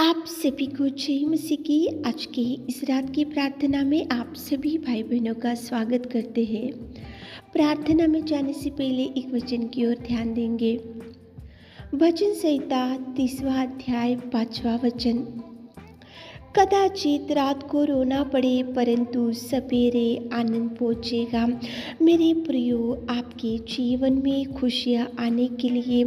आप सभी को जय मसीह की आज की इस रात की प्रार्थना में आप सभी भाई बहनों का स्वागत करते हैं। प्रार्थना में जाने से पहले एक वचन की ओर ध्यान देंगे। भजन संहिता 30वां अध्याय 5वां वचन। कदाचित रात को रोना पड़े परंतु सवेरे आनंद पहुँचेगा। मेरे प्रियो, आपके जीवन में खुशियाँ आने के लिए,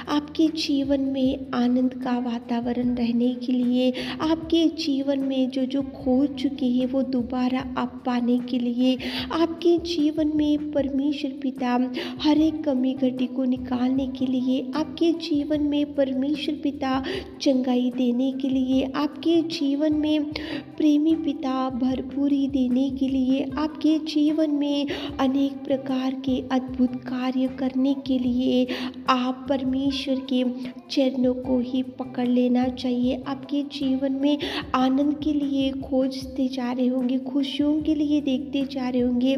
आपके जीवन में आनंद का वातावरण रहने के लिए, आपके जीवन में जो खो चुके हैं वो दोबारा आप पाने के लिए, आपके जीवन में परमेश्वर पिता हर एक कमी घटी को निकालने के लिए, आपके जीवन में परमेश्वर पिता चंगाई देने के लिए, आपके जीवन में प्रेमी पिता भरपूरी देने के लिए, आपके जीवन में अनेक प्रकार के अद्भुत कार्य करने के लिए आप परमेश्वर के चरणों को ही पकड़ लेना चाहिए। आपके जीवन में आनंद के लिए खोजते जा रहे होंगे, खुशियों के लिए देखते जा रहे होंगे,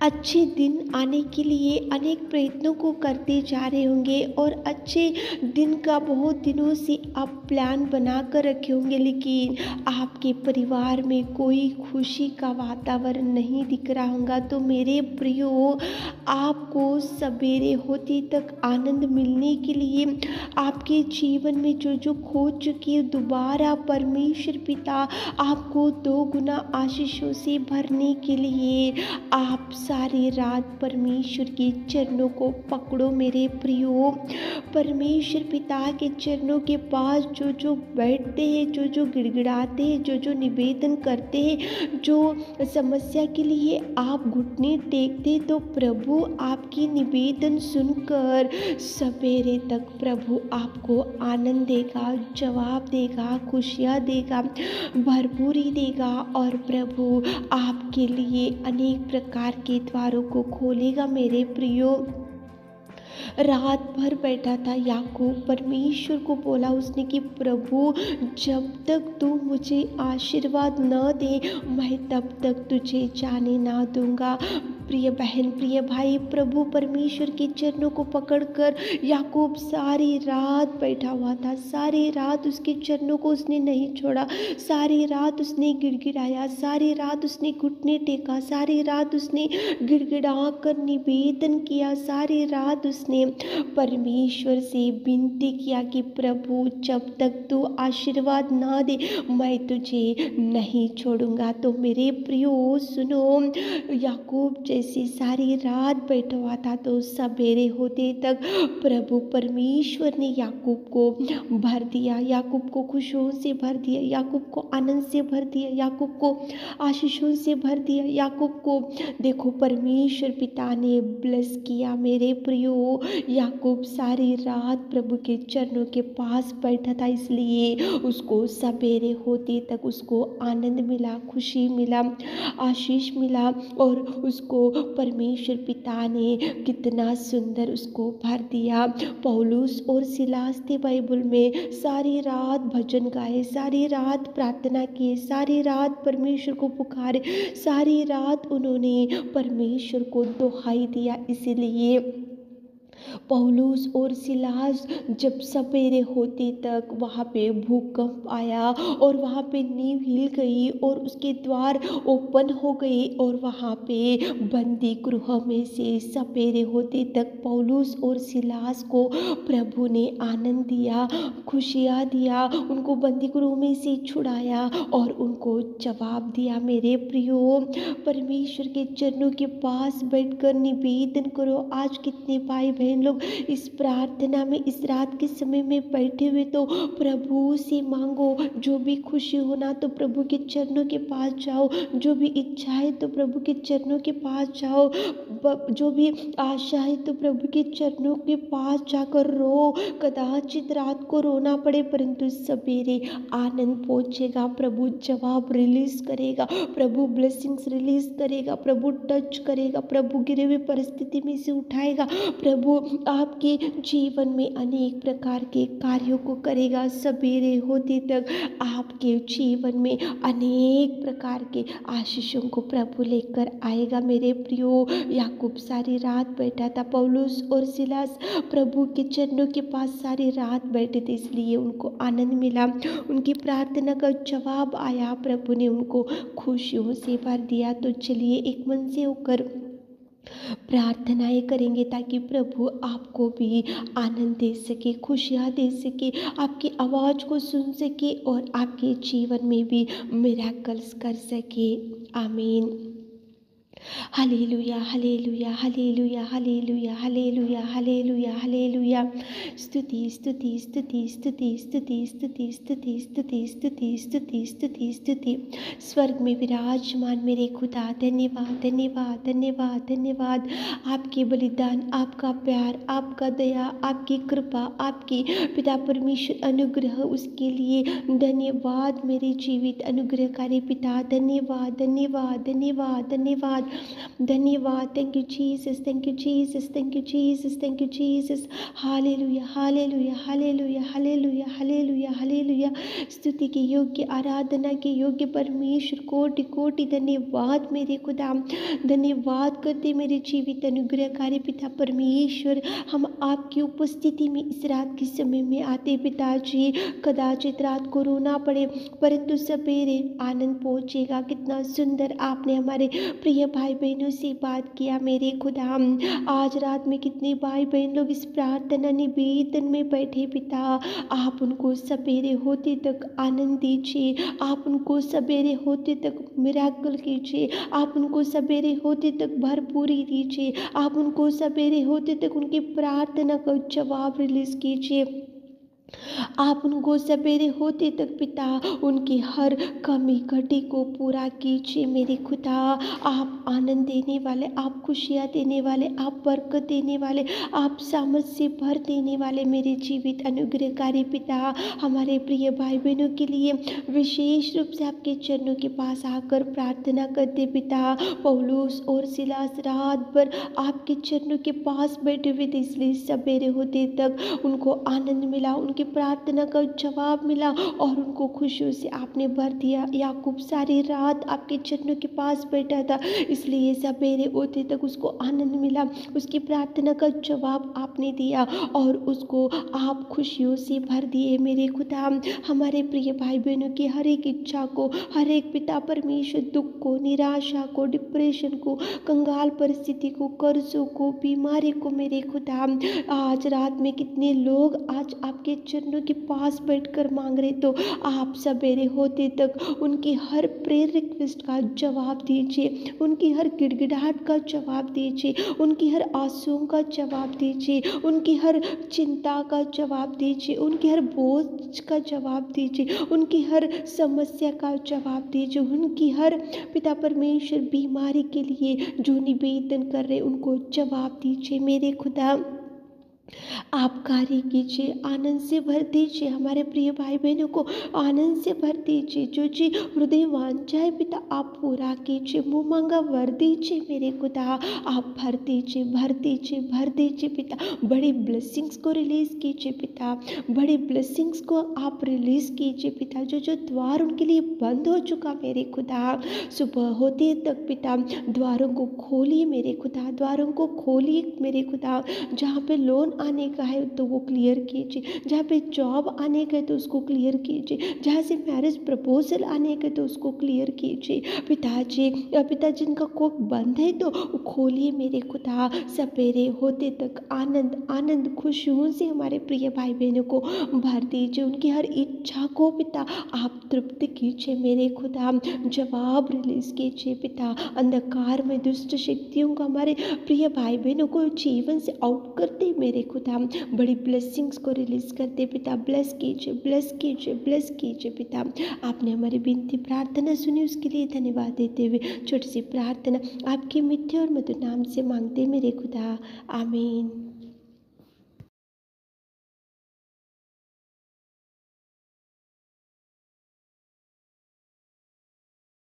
अच्छे दिन आने के लिए अनेक प्रयत्नों को करते जा रहे होंगे और अच्छे दिन का बहुत दिनों से आप प्लान बना कर रखे होंगे, लेकिन आपके परिवार में कोई खुशी का वातावरण नहीं दिख रहा होगा। तो मेरे प्रियो, आपको सवेरे होते तक आनंद मिलने के लिए, आपके जीवन में जो खो चुकी है दोबारा परमेश्वर पिता आपको 2 गुना आशीषों से भरने के लिए आप सारी रात परमेश्वर के चरणों को पकड़ो। मेरे प्रियो, परमेश्वर पिता के चरणों के पास जो बैठते हैं, जो गिड़गिड़ाते हैं, जो निवेदन करते हैं, जो समस्या के लिए आप घुटने टेकते, तो प्रभु आपकी निवेदन सुनकर सवेरे तक प्रभु आपको आनंद देगा, जवाब देगा, खुशियाँ देगा, भरपूरी देगा और प्रभु आपके लिए अनेक प्रकार के द्वारों को खोलेगा। मेरे प्रियो, रात भर बैठा था याकूब, परमेश्वर को बोला उसने कि प्रभु जब तक तू मुझे आशीर्वाद न दे मैं तब तक तुझे जाने ना दूंगा। प्रिय बहन, प्रिय भाई, प्रभु परमेश्वर के चरणों को पकड़कर याकूब सारी रात बैठा हुआ था। सारी रात उसके चरणों को उसने नहीं छोड़ा, सारी रात उसने गिड़गिड़ाया, सारी रात उसने घुटने टेका, सारी रात उसने गिड़गिड़ा कर निवेदन किया, सारी रात उसने परमेश्वर से विनती किया कि प्रभु जब तक तू आशीर्वाद ना दे मैं तुझे नहीं छोड़ूंगा। तो मेरे प्रियो सुनो, याकूब जैसे सारी रात बैठा हुआ था तो सवेरे होते तक प्रभु परमेश्वर ने याकूब को भर दिया, याकूब को खुशियों से भर दिया, याकूब को आनंद से भर दिया, याकूब को आशीषों से भर दिया, याकूब को देखो परमेश्वर पिता ने ब्लेस किया। मेरे प्रियो, याकूब सारी रात प्रभु के चरणों के पास बैठा था, इसलिए उसको सवेरे होते तक उसको आनंद मिला, खुशी मिला, आशीष मिला और उसको परमेश्वर पिता ने कितना सुंदर उसको भर दिया। पौलुस और सिलास थे बाइबल में, सारी रात भजन गाए, सारी रात प्रार्थना किए, सारी रात परमेश्वर को पुकारे, सारी रात उन्होंने परमेश्वर को दुहाई दिया। इसलिए पौलुस और सिलास जब सवेरे होते तक वहाँ पे भूकंप आया और वहाँ पे नींव हिल गई और उसके द्वार ओपन हो गए और वहाँ पे बंदी गृह में से सवेरे होते तक पौलुस और सिलास को प्रभु ने आनंद दिया, खुशियाँ दिया, उनको बंदी गृह में से छुड़ाया और उनको जवाब दिया। मेरे प्रियो, परमेश्वर के चरणों के पास बैठकर निवेदन करो। आज कितने भाई बहन लोग इस प्रार्थना में इस रात के समय में बैठे हुए, तो प्रभु से मांगो, जो भी खुशी होना तो प्रभु के चरणों के पास जाओ, जो भी इच्छा है तो प्रभु के चरणों के पास जाओ, जो भी आशा है तो प्रभु के चरणों के पास जाकर रो। कदाचित रात को रोना पड़े परंतु सवेरे आनंद पहुंचेगा, प्रभु जवाब रिलीज करेगा, प्रभु ब्लेसिंग्स रिलीज करेगा, प्रभु टच करेगा, प्रभु गिरे हुए परिस्थिति में से उठाएगा, प्रभु आपके जीवन में अनेक प्रकार के कार्यों को करेगा। सवेरे होते तक आपके जीवन में अनेक प्रकार के आशीषों को प्रभु लेकर आएगा। मेरे प्रियो, याकूब सारी रात बैठा था, पौलुस और सिलास प्रभु के चरणों के पास सारी रात बैठे थे, इसलिए उनको आनंद मिला। उनकी प्रार्थना का जवाब आया, प्रभु ने उनको खुशियों से भर दिया। तो चलिए एक मन से होकर प्रार्थनाएं करेंगे ताकि प्रभु आपको भी आनंद दे सके, खुशियाँ दे सके, आपकी आवाज़ को सुन सके और आपके जीवन में भी मिरेकल्स कर सके। आमीन। Hallelujah, hallelujah, hallelujah, hallelujah, hallelujah, hallelujah, hallelujah. स्तुति, स्तुति, स्तुति, स्तुति, स्तुति, स्तुति, स्तुति, स्तुति, स्तुति, स्तुति, स्तुति, स्तुति। स्वर्ग में विराजमान मेरे खुदा, धन्यवाद, धन्यवाद, धन्यवाद, धन्यवाद। आपके बलिदान, आपका प्यार, आपका दया, आपकी कृपा, आपकी पिता परमेश्वर अनुग्रह, उसके लिए धन्यवाद मेरे जीवित अनुग्रहकारी पिता। धन्यवाद, धन्यवाद, धन्यवाद, धन्यवाद, धन्यवाद। Thank you Jesus, thank you Jesus, thank you Jesus, thank you Jesus. Hallelujah, hallelujah, hallelujah, hallelujah, hallelujah, hallelujah. स्तुति के योग्य, आराधना के योग्य परमेश्वर, कोटि कोटि धन्यवाद मेरे खुदा। धन्यवाद करते मेरे जीवित अनुग्रहकारी पिता परमेश्वर। हम आपकी उपस्थिति में इस रात के समय में आते पिताजी। कदाचित रात को रोना पड़े परंतु सवेरे आनंद पहुंचेगा। कितना सुंदर आपने हमारे प्रिय भाई बहनों से बात किया मेरे खुदा। आज रात में कितने भाई बहन लोग इस प्रार्थना निवेदन में बैठे पिता, आप उनको सवेरे होते तक आनंद दीजिए, आप उनको सवेरे होते तक मिराकल कीजिए, आप उनको सवेरे होते तक भरपूरी दीजिए, आप उनको सवेरे होते तक उनकी प्रार्थना का जवाब रिलीज कीजिए। आप उनको सवेरे होते तक पिता उनकी हर कमी घटी को पूरा कीजिए मेरे खुदा। आप आनंद देने वाले, आप खुशियाँ देने वाले, आप बरकत देने वाले, आप सामर्थ्य से भर देने वाले मेरे जीवित अनुग्रहकारी पिता। हमारे प्रिय भाई बहनों के लिए विशेष रूप से आपके चरणों के पास आकर प्रार्थना करते पिता। पौलुस और सिलास रात भर आपके चरणों के पास बैठे हुए थे, इसलिए सवेरे होते तक उनको आनंद मिला, उनकी प्रार्थना का जवाब मिला और उनको खुशियों से आपने भर दिया। याकूब सारी रात आपके चरणों के पास बैठा था, इसलिए सवेरे होते तक उसको आनंद मिला, उसकी प्रार्थना का जवाब आपने दिया और उसको आप खुशियों से भर दिए मेरे खुदा। हमारे प्रिय भाई बहनों की हर एक इच्छा को, हर एक पिता परमेश्वर दुख को, निराशा को, डिप्रेशन को, कंगाल परिस्थिति को, कर्जों को, बीमारी को मेरे खुदा, आज रात में कितने लोग आज आपके चरणों के पास बैठकर मांग रहे, तो आप सवेरे होते तक उनकी हर प्रेयर रिक्वेस्ट का जवाब दीजिए, उनकी हर गिड़गिड़ाहट का जवाब दीजिए, उनकी हर आंसुओं का जवाब दीजिए, उनकी हर चिंता का जवाब दीजिए, उनकी हर बोझ का जवाब दीजिए, उनकी हर समस्या का जवाब दीजिए, उनकी हर पिता परमेश्वर बीमारी के लिए जो निवेदन कर रहे उनको जवाब दीजिए मेरे खुदा। आप कार्य कीजिए, आनंद से भर दीजिए, हमारे प्रिय भाई बहनों को आनंद से भर दीजिए। जो जी हृदय वांछा है पिता आप पूरा कीजिए, मुँह मांगा वर दीजिए मेरे खुदा। आप भर दीजिए, भर दीजिए, भर दीजिए पिता। बड़ी ब्लेसिंग्स को रिलीज कीजिए पिता, बड़ी ब्लेसिंग्स को आप रिलीज कीजिए पिता। जो जो द्वार उनके लिए बंद हो चुका मेरे खुदा, सुबह होते तक पिता द्वारों को खोलिए मेरे खुदा, द्वारों को खोलिए मेरे खुदा। जहाँ पे लोन आने का है तो वो क्लियर कीजिए, जहाँ पे जॉब आने का है तो उसको क्लियर कीजिए, जहाँ से मैरिज प्रपोजल आने का है तो उसको क्लियर कीजिए पिताजी। पिता जिनका कोप बंद है तो खोलिए मेरे खुदा। सवेरे होते तक आनंद आनंद खुशियों से हमारे प्रिय भाई बहनों को भर दीजिए, उनकी हर इच्छा को पिता आप तृप्त कीजिए मेरे खुदा। जवाब रिलीज कीजिए पिता। अंधकार में दुष्ट शक्तियों का हमारे प्रिय भाई बहनों को जीवन से आउट करते मेरे खुदा। बड़ी ब्लेसिंग्स को रिलीज करते पिता। ब्लेस कीजिए, ब्लेस कीजिए, ब्लेस कीजिए पिता। आपने हमारी विनती प्रार्थना सुनी, उसके लिए धन्यवाद देते हुए छोटी सी प्रार्थना आपके मिठ्ठे और मधुर नाम से मांगते मेरे खुदा, आमीन।